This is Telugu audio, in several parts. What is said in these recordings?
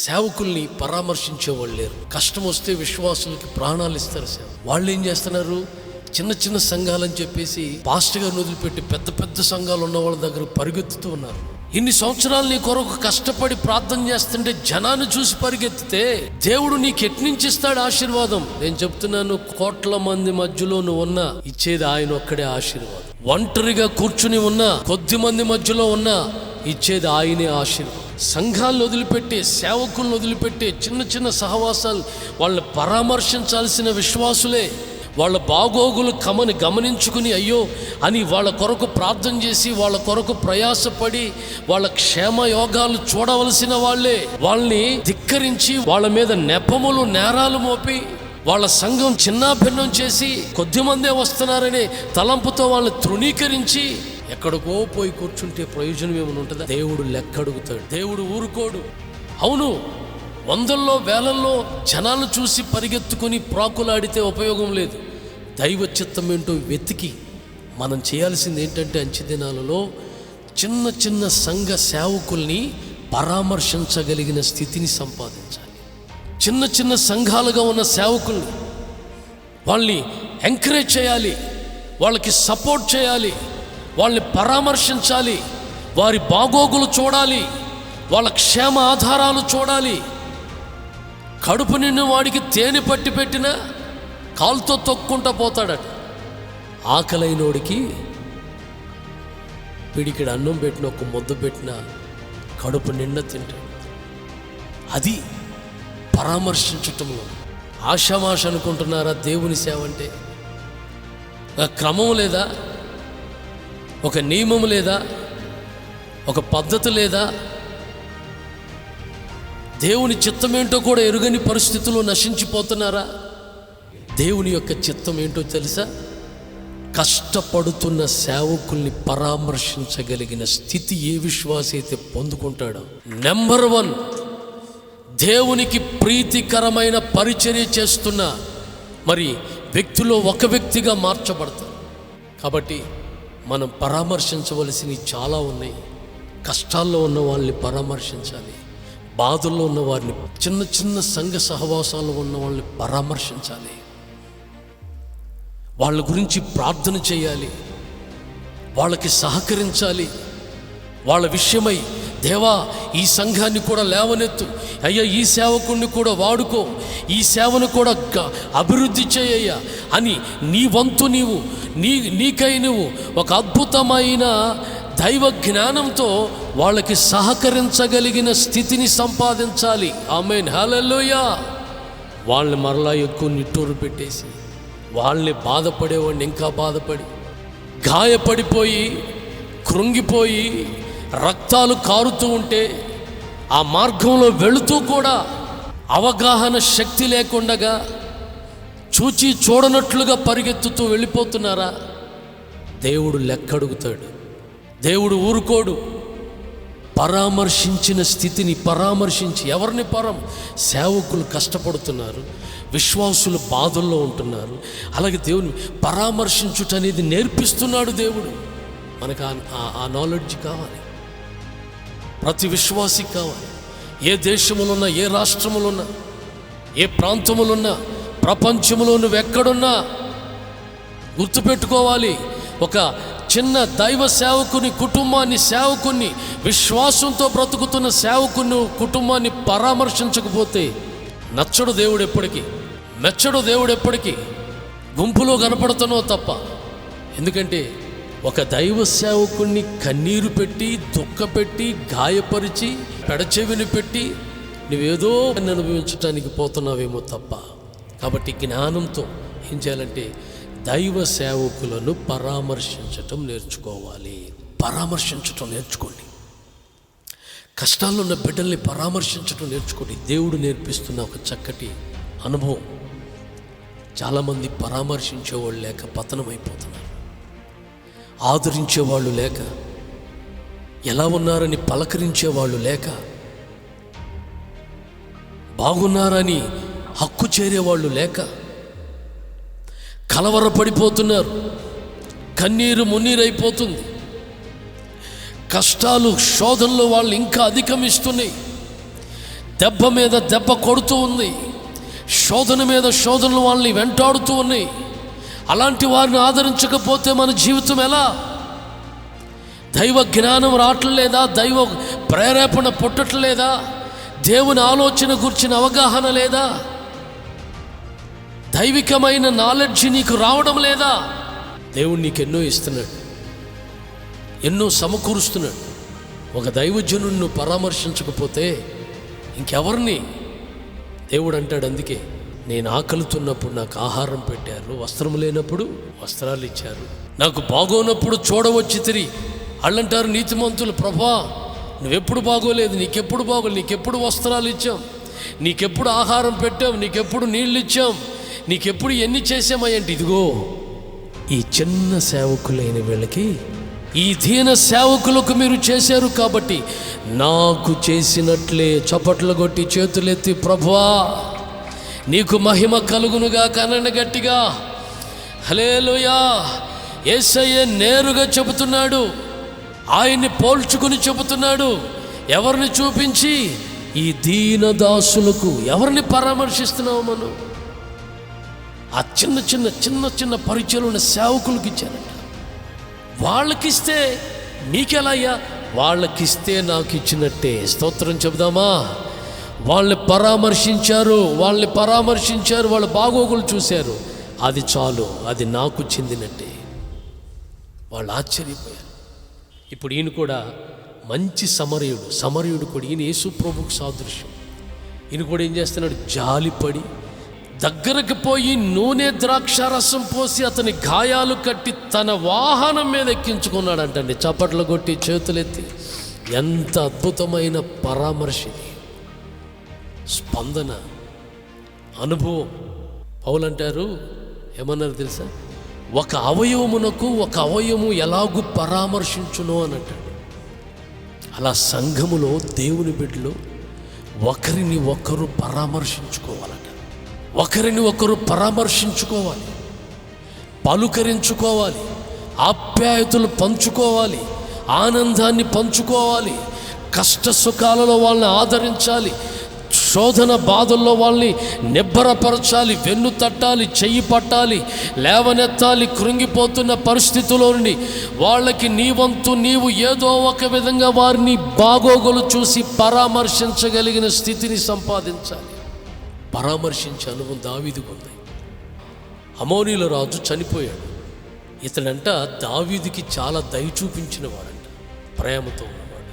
సేవకుల్ని పరామర్శించేవాళ్ళు లేరు. కష్టం వస్తే విశ్వాసులకి ప్రాణాలు ఇస్తారు సేవ. వాళ్ళు ఏం చేస్తున్నారు, చిన్న చిన్న సంఘాలని చెప్పేసి పాస్టర్ గారిని వదిలిపెట్టి పెద్ద పెద్ద సంఘాలు ఉన్న వాళ్ళ దగ్గర పరిగెత్తుతూ ఉన్నారు. ఇన్ని సంవత్సరాలు నీ కొరకు కష్టపడి ప్రార్థన చేస్తుంటే జనాన్ని చూసి పరిగెత్తితే దేవుడు నీకు ఎట్నుంచి ఇస్తాడు ఆశీర్వాదం? నేను చెప్తున్నాను, కోట్ల మంది మధ్యలో నువ్వు ఉన్నా ఇచ్చేది ఆయన ఒక్కడే ఆశీర్వాదం. ఒంటరిగా కూర్చుని ఉన్నా, కొద్ది మంది మధ్యలో ఉన్నా ఇచ్చేది ఆయనే ఆశీర్వాదం. సంఘాలను వదిలిపెట్టి, సేవకులను వదిలిపెట్టి, చిన్న చిన్న సహవాసాలు వాళ్ళని పరామర్శించాల్సిన విశ్వాసులే వాళ్ళ బాగోగులు గమనించుకుని అయ్యో అని వాళ్ళ కొరకు ప్రార్థన చేసి, వాళ్ళ కొరకు ప్రయాసపడి, వాళ్ళ క్షేమ యోగాలు చూడవలసిన వాళ్ళే వాళ్ళని ధిక్కరించి, వాళ్ళ మీద నెపములు నేరాలు మోపి, వాళ్ళ సంఘం చిన్నాభిన్నం చేసి కొద్దిమందే వస్తున్నారనే తలంపుతో వాళ్ళని తృణీకరించి ఎక్కడికో పోయి కూర్చుంటే ప్రయోజనం ఏమైనా ఉంటుందా? దేవుడు లెక్క అడుగుతాడు, దేవుడు ఊరుకోడు. అవును, వందల్లో వేలల్లో జనాలను చూసి పరిగెత్తుకుని ప్రాకులాడితే ఉపయోగం లేదు. దైవ చిత్తం ఏంటో వెతికి మనం చేయాల్సింది ఏంటంటే, అంచె దినాలలో చిన్న చిన్న సంఘ సేవకుల్ని పరామర్శించగలిగిన స్థితిని సంపాదించాలి. చిన్న చిన్న సంఘాలుగా ఉన్న సేవకుల్ని వాళ్ళని ఎంకరేజ్ చేయాలి, వాళ్ళకి సపోర్ట్ చేయాలి, వాళ్ళని పరామర్శించాలి, వారి బాగోగులు చూడాలి, వాళ్ళ క్షేమ ఆధారాలు చూడాలి. కడుపు నిండిన వాడికి తేనె పట్టి పెట్టినా కాలుతో తొక్కుంటా పోతాడట. ఆకలైనోడికి పిడికిడి అన్నం పెట్టిన, ఒక ముద్ద పెట్టిన కడుపు నిండా తింటాడు. అది పరామర్శించటంలో. ఆషామాష అనుకుంటున్నారా దేవుని సేవ అంటే? ఒక క్రమం లేదా, ఒక నియమం లేదా, ఒక పద్ధతి లేదా? దేవుని చిత్తం ఏంటో కూడా ఎరుగని పరిస్థితుల్లో నశించిపోతున్నారా? దేవుని యొక్క చిత్తం ఏంటో తెలుసా? కష్టపడుతున్న సేవకుల్ని పరామర్శించగలిగిన స్థితి ఏ విశ్వాసి అయితే పొందుకుంటాడో, నెంబర్ 1 దేవునికి ప్రీతికరమైన పరిచర్య చేస్తున్న మరి వ్యక్తిలో ఒక వ్యక్తిగా మార్చబడతారు. కాబట్టి మనం పరామర్శించవలసినవి చాలా ఉన్నాయి. కష్టాల్లో ఉన్న వాళ్ళని పరామర్శించాలి, బాధల్లో ఉన్న వారిని, చిన్న చిన్న సంఘ సహవాసాల్లో ఉన్న వాళ్ళని పరామర్శించాలి, వాళ్ళ గురించి ప్రార్థన చేయాలి, వాళ్ళకి సహకరించాలి. వాళ్ళ విషయమై దేవా ఈ సంఘాన్ని కూడా లేవనెత్తు, అయ్యా ఈ సేవకుడిని కూడా వాడుకో, ఈ సేవను కూడా అభివృద్ధి చేయయ్యా అని నీ వంతు నీకై నువ్వు ఒక అద్భుతమైన దైవ జ్ఞానంతో వాళ్ళకి సహకరించగలిగిన స్థితిని సంపాదించాలి. ఆమేన్, హల్లెలూయా. వాళ్ళని మరలా ఎక్కువ నిట్టూరు పెట్టేసి, వాళ్ళని బాధపడేవాడిని ఇంకా బాధపడి, గాయపడిపోయి కృంగిపోయి రక్తాలు కారుతూ ఉంటే, ఆ మార్గంలో వెళుతూ కూడా అవగాహన శక్తి లేకుండగా చూచి చూడనట్లుగా పరిగెత్తుతూ వెళ్ళిపోతున్నారా? దేవుడు లెక్కడుగుతాడు, దేవుడు ఊరుకోడు. పరామర్శించిన స్థితిని పరామర్శించి, ఎవరిని సేవకులు కష్టపడుతున్నారు, విశ్వాసులు బాధల్లో ఉంటున్నారు, అలాగే దేవుని పరామర్శించుట అనేది నేర్పిస్తున్నాడు దేవుడు. మనకు ఆ నాలెడ్జ్ కావాలి, ప్రతి విశ్వాసికి కావాలి. ఏ దేశంలో ఉన్నా, ఏ రాష్ట్రంలో ఉన్నా, ఏ ప్రాంతంలో ఉన్నా, ప్రపంచంలో నువ్వు ఎక్కడున్నా గుర్తుపెట్టుకోవాలి, ఒక చిన్న దైవ సేవకుని కుటుంబాన్ని, సేవకుని, విశ్వాసంతో బ్రతుకుతున్న సేవకుని కుటుంబాన్ని పరామర్శించకపోతే నచ్చడు దేవుడు ఎప్పటికీ, మెచ్చడు దేవుడు ఎప్పటికీ. గుంపులో కనపడుతున్నావు తప్ప. ఎందుకంటే ఒక దైవ సేవకుణ్ణి కన్నీరు పెట్టి, దుఃఖపెట్టి, గాయపరిచి, పెడచెవిని పెట్టి నువ్వేదో అనుభవించడానికి పోతున్నావేమో తప్ప. కాబట్టి జ్ఞానంతో ఏం చేయాలంటే దైవ సేవకులను పరామర్శించటం నేర్చుకోవాలి. పరామర్శించటం నేర్చుకోండి. కష్టాల్లో ఉన్న బిడ్డల్ని పరామర్శించటం నేర్చుకోండి. దేవుడు నేర్పిస్తున్న ఒక చక్కటి అనుభవం. చాలామంది పరామర్శించేవాళ్ళు లేక పతనమైపోతున్నారు, ఆదరించేవాళ్ళు లేక, ఎలా ఉన్నారని పలకరించేవాళ్ళు లేక, బాగున్నారని హక్కు చేరేవాళ్ళు లేక కలవరపడిపోతున్నారు. కన్నీరు మున్నీరైపోతుంది. కష్టాలు, శోధనలు వాళ్ళు ఇంకా అధిగమిస్తున్నాయి. దెబ్బ మీద దెబ్బ కొడుతూ ఉంది, శోధన మీద శోధనలు వాళ్ళని వెంటాడుతూ ఉన్నాయి. అలాంటి వారిని ఆదరించకపోతే మన జీవితం ఎలా? దైవ జ్ఞానం రావట్లేదా? దైవ ప్రేరేపణ పుట్టట్లేదా? దేవుని ఆలోచన గురించిన అవగాహన లేదా? దైవికమైన నాలెడ్జ్ నీకు రావడం లేదా? దేవుడు నీకు ఎన్నో ఇస్తున్నాడు, ఎన్నో సమకూరుస్తున్నాడు. ఒక దైవజనుడిని పరామర్శించకపోతే ఇంకెవరిని? దేవుడు అంటాడు, అందుకే నేను ఆకలితున్నప్పుడు నాకు ఆహారం పెట్టారు, వస్త్రం లేనప్పుడు వస్త్రాలు ఇచ్చారు, నాకు బాగోనప్పుడు చూడవచ్చి తిరిగి. వాళ్ళంటారు నీతిమంతులు, ప్రభా నువ్వెప్పుడు బాగోలేదు, నీకెప్పుడు బాగోలేదు, నీకెప్పుడు వస్త్రాలు ఇచ్చాం, నీకెప్పుడు ఆహారం పెట్టాం, నీకెప్పుడు నీళ్ళు ఇచ్చాం, నీకెప్పుడు ఎన్ని చేసామయ్యంటే, ఇదిగో ఈ చిన్న సేవకులైన వీళ్ళకి, ఈ దీన సేవకులకు మీరు చేశారు కాబట్టి నాకు చేసినట్లే. చప్పట్లు కొట్టి చేతులెత్తి ప్రభువా నీకు మహిమ కలుగునుగా కనండి గట్టిగా. హల్లెలూయా. యేసయ్య నేరుగా చెబుతున్నాడు, ఆయన్ని పోల్చుకుని చెబుతున్నాడు. ఎవరిని చూపించి? ఈ దీనదాసులకు. ఎవరిని పరామర్శిస్తున్నావు మనం? ఆ చిన్న చిన్న చిన్న చిన్న పరిచయలు ఉన్న సేవకులకు ఇచ్చారంట. వాళ్ళకిస్తే నీకెలా అయ్యా? వాళ్ళకిస్తే నాకు ఇచ్చినట్టే. స్తోత్రం చెబుదామా? వాళ్ళని పరామర్శించారు, వాళ్ళ బాగోగులు చూశారు, అది చాలు, అది నాకు చెందినట్టే. వాళ్ళు ఆశ్చర్యపోయారు. ఇప్పుడు ఈయన కూడా మంచి సమరయుడు కూడా, ఈయన యేసు ప్రభువుకు సాదృశ్యం. ఈయన కూడా ఏం చేస్తున్నాడు? జాలిపడి దగ్గరకు పోయి నూనె ద్రాక్షారసం పోసి అతని గాయాలు కట్టి తన వాహనం మీద ఎక్కించుకున్నాడంటండి. చప్పట్లు కొట్టి చేతులెత్తి. ఎంత అద్భుతమైన పరామర్శ, స్పందన, అనుభవం. పౌలు అంటారు, ఏమన్నారు తెలుసా? ఒక అవయవమునకు ఒక అవయవము ఎలాగూ పరామర్శించునో అని అంటాడు. అలా సంఘములో దేవుని బిడ్డలు ఒకరిని ఒకరు పరామర్శించుకోవాలట. ఒకరిని ఒకరు పరామర్శించుకోవాలి, పలుకరించుకోవాలి, ఆప్యాయతలు పంచుకోవాలి, ఆనందాన్ని పంచుకోవాలి, కష్ట సుఖాలలో వాళ్ళని ఆదరించాలి, శోధన బాధల్లో వాళ్ళని నిబ్బరపరచాలి, వెన్ను తట్టాలి, చెయ్యి పట్టాలి, లేవనెత్తాలి. కృంగిపోతున్న పరిస్థితుల్లో నుండి వాళ్ళకి నీ వంతు నీవు ఏదో ఒక విధంగా వారిని బాగోగులు చూసి పరామర్శించగలిగిన స్థితిని సంపాదించాలి. పరామర్శించే అనుభవం దావీదుకు ఉంది. అమోనీల రాజు చనిపోయాడు. ఇతడంట దావీదుకి చాలా దయ చూపించిన వాడంట, ప్రేమతో ఉన్నవాడు.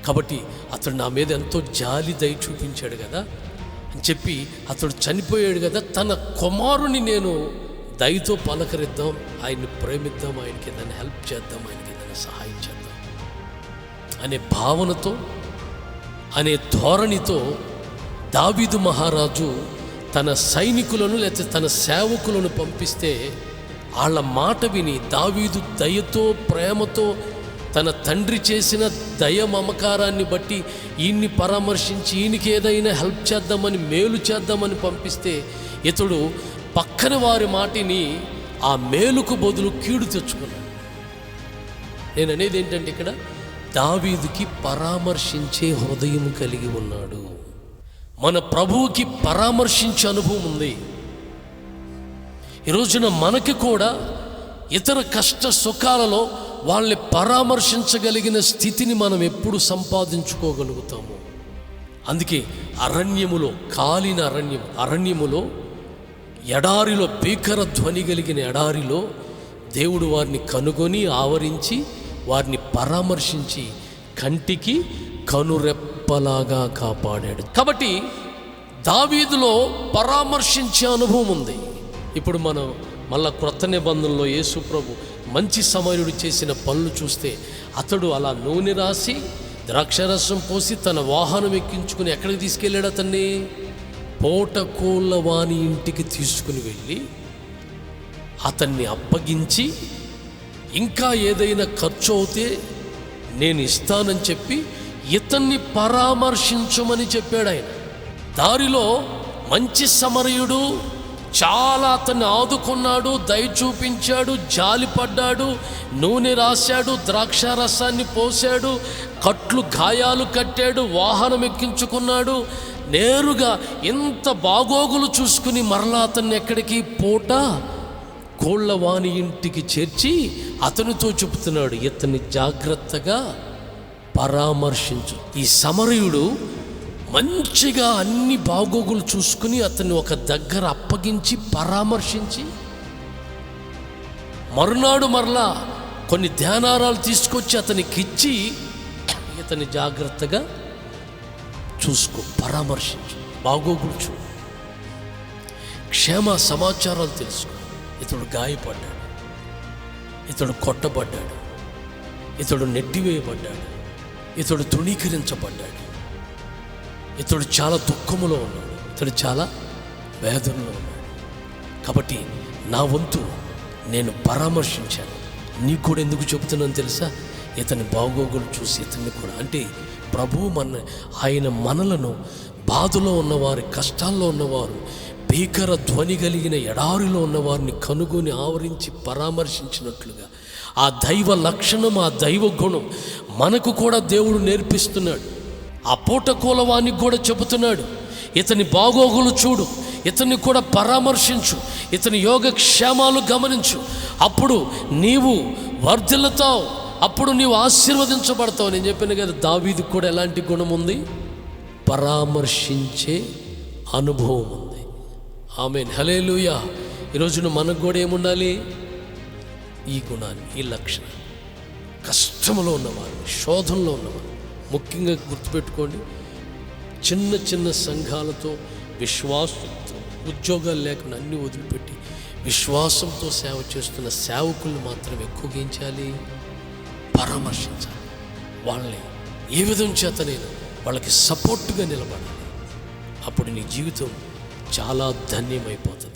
కాబట్టి అతడు నా మీద ఎంతో జాలి దయ చూపించాడు కదా అని చెప్పి, అతడు చనిపోయాడు కదా, తన కుమారుని నేను దయతో పలకరిద్దాం, ఆయన్ని ప్రేమిద్దాం, ఆయనకి ఏదైనా హెల్ప్ చేద్దాం, ఆయనకి ఏదైనా సహాయం చేద్దాం అనే భావనతో, అనే ధోరణితో దావీదు మహారాజు తన సైనికులను లేకపోతే తన సేవకులను పంపిస్తే, వాళ్ళ మాట విని దావీదు దయతో ప్రేమతో తన తండ్రి చేసిన దయ మమకారాన్ని బట్టి ఈయన్ని పరామర్శించి ఈయనకి ఏదైనా హెల్ప్ చేద్దామని, మేలు చేద్దామని పంపిస్తే, ఇతడు పక్కన వారి మాటిని ఆ మేలుకు బదులు కీడు తెచ్చుకున్నాడు. నేను అనేది ఏంటంటే, ఇక్కడ దావీదుకి పరామర్శించే హృదయం కలిగి ఉన్నాడు. మన ప్రభువుకి పరామర్శించే అనుభవం ఉంది. ఈ రోజున మనకి కూడా ఇతర కష్ట సుఖాలలో వాళ్ళని పరామర్శించగలిగిన స్థితిని మనం ఎప్పుడు సంపాదించుకోగలుగుతాము? అందుకే అరణ్యములో, కాలిన అరణ్యములో, ఎడారిలో, భీకర ధ్వని కలిగిన ఎడారిలో దేవుడు వారిని కనుగొని ఆవరించి వారిని పరామర్శించి కంటికి కనురెప్పలాగా కాపాడాడు. కాబట్టి దావీదులో పరామర్శించే అనుభవం ఉంది. ఇప్పుడు మనం మళ్ళా క్రొత్త నిబంధనలో యేసు ప్రభు మంచి సమరయుడు చేసిన పనులు చూస్తే, అతడు అలా నూనె రాసి ద్రాక్షరసం పోసి తన వాహనం ఎక్కించుకుని ఎక్కడికి తీసుకెళ్ళాడు? అతన్ని పోటకోళ్ళ వాని ఇంటికి తీసుకుని వెళ్ళి అతన్ని అప్పగించి, ఇంకా ఏదైనా ఖర్చు అవుతే నేను ఇస్తానని చెప్పి ఇతన్ని పరామర్శించమని చెప్పాడు ఆయన. దారిలో మంచి సమరయుడు చాలా అతన్ని ఆదుకున్నాడు, దయ చూపించాడు, జాలిపడ్డాడు, నూనె రాశాడు, ద్రాక్షారసాన్ని పోసాడు, కట్లు గాయాలు కట్టాడు, వాహనం ఎక్కించుకున్నాడు, నేరుగా ఎంత బాగోగులు చూసుకుని మరలా అతన్ని ఎక్కడికి పూట కోళ్ళవాని ఇంటికి చేర్చి అతనితో చెబుతున్నాడు, ఇతన్ని జాగ్రత్తగా పరామర్శించు. ఈ సమరయుడు మంచిగా అన్ని బాగోగులు చూసుకుని అతన్ని ఒక దగ్గర అప్పగించి పరామర్శించి మరునాడు మరలా కొన్ని ధ్యానారాలు తీసుకొచ్చి అతనికి ఇచ్చి, ఇతన్ని జాగ్రత్తగా చూసుకో, పరామర్శించు, బాగోగులు చూడు, క్షేమ సమాచారాలు తెలుసుకో. ఇతడు గాయపడ్డాడు, ఇతడు కొట్టబడ్డాడు, ఇతడు నెట్టివేయబడ్డాడు, ఇతడు తృణీకరించబడ్డాడు, ఇతడు చాలా దుఃఖములో ఉన్నాడు, ఇతడు చాలా వేదనలో ఉన్నాడు. కాబట్టి నా వంతు నేను పరామర్శించాను. నీకు కూడా ఎందుకు చెబుతున్నాను తెలుసా? ఇతని బాగోగులు చూసి ఇతన్ని కూడా, అంటే ప్రభువు ఆయన మనలను బాధలో ఉన్నవారు, కష్టాల్లో ఉన్నవారు, భీకర ధ్వని కలిగిన ఎడారిలో ఉన్నవారిని కనుగొని ఆవరించి పరామర్శించినట్లుగా ఆ దైవ లక్షణం, ఆ దైవ గుణం మనకు కూడా దేవుడు నేర్పిస్తున్నాడు. ఆ పూట కూలవానికి కూడా చెబుతున్నాడు, ఇతని బాగోగులు చూడు, ఇతన్ని కూడా పరామర్శించు, ఇతని యోగక్షేమాలు గమనించు, అప్పుడు నీవు వర్ధిల్లుతావు, అప్పుడు నీవు ఆశీర్వదించబడతావు. నేను చెప్పాను కదా, దావీదుకు కూడా ఎలాంటి గుణం ఉంది? పరామర్శించే అనుభవం ఉంది. ఆమేన్, హల్లెలూయా. ఈరోజున మనకు కూడా ఏముండాలి? ఈ గుణాన్ని, ఈ లక్షణం. కష్టంలో ఉన్నవారు, శోధనలో ఉన్నవారు, ముఖ్యంగా గుర్తుపెట్టుకోండి, చిన్న చిన్న సంఘాలతో విశ్వాసంతో, ఉద్యోగాలు లేకుండా అన్నీ వదిలిపెట్టి విశ్వాసంతో సేవ చేస్తున్న సేవకులను మాత్రం ఎక్కువగా ఏం చేయాలి? పరామర్శించాలి. వాళ్ళని ఏ విధం చేతనైనా వాళ్ళకి సపోర్ట్గా నిలబడాలి. అప్పుడు నీ జీవితం చాలా ధన్యమైపోతుంది.